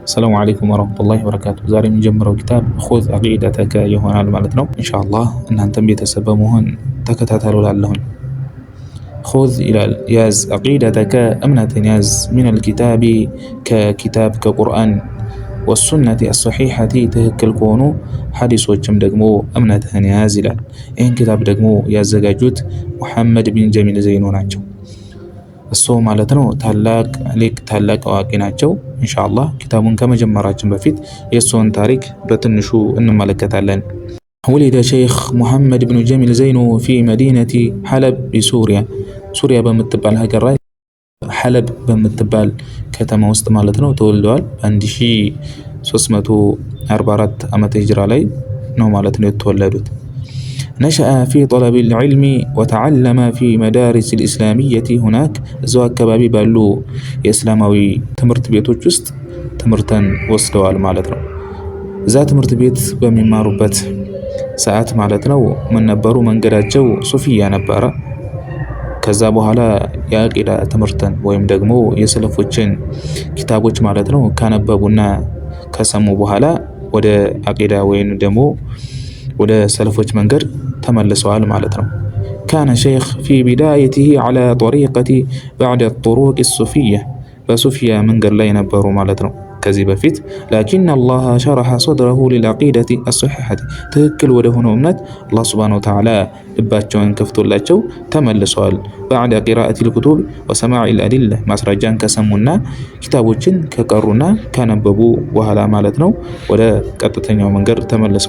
السلام عليكم ورحمة الله وبركاته. زاري من جمرو كتاب خذ عقيدتك يهون المالتنا إن شاء الله أن أنتم يتسببون تكتاتلوا لعلهن. خذ إلى ياز عقيدتك أمنة ياز من الكتاب ككتاب كقرآن والسنة الصحيحة تهكل كونو حديث وجم دقمو أمنة ياز إلى إن كتاب دقمو ياز زجاجوت محمد بن جميل زينون عنجو እሱ ማለት ነው ታላቅ ሊቅ ታላቅ አዋቂ ናቸው። ኢንሻአላህ ኪታቡን ከመጀመራችን በፊት የሱን ታሪክ በትንሹ እንመለከታለን። ولد شيخ محمد بن جميل زينو في مدينة حلب بسوريا سوريا በምትባል ሀገር ላይ حلب በምትባል ከተማ ውስጥ ማለት ነው ተወልደዋል። 1344 ዓመተ ሂጅራ ላይ ነው ማለት ነው የተወለዱት። نشأ في طلب العلم وتعلم في مدارس الإسلامية هناك زواج كبابي بالو إسلاموي تمرت بيتوች ውስጥ ትምርተን ወስደዋል ማለት ነው። እዛ ትምርት ቤት በሚማሩበት ሰዓት ማለት ነው ምን ነበሩ መንገዳቸው ሱፊያ ነበረ። ከዛ በኋላ የአቂዳ ትምርተን ወይም ደግሞ የሰለፎችን ኪታቦች ማለት ነው ካነበቡና ከሰሙ በኋላ ወደ አቂዳ ወይም ደግሞ ወደ ሰለፎች መንገድ ተመልሰዋል ማለት ነው። كان شيخ في بدايته على طريقة بعد الطرق الصوفية بصوفيا منقر لا ينبروا ማለት ነው ከዚህ በፊት لكن الله شرح صدره للعقيدة الصحيحة ትክክል ወደ ሆነው እምነት አላህ Subhanahu Wa Ta'ala ልባቸውን ከፍቶላቸው ተመልሰዋል። بعد قراءة الكتب وسماع الأدلة ማስረጃን ከሰሙና ኪታቦችን ከቀሩና ካነበቡ በኋላ ማለት ነው ወደ ቀጥተኛው መንገድ ተመልሰዋል።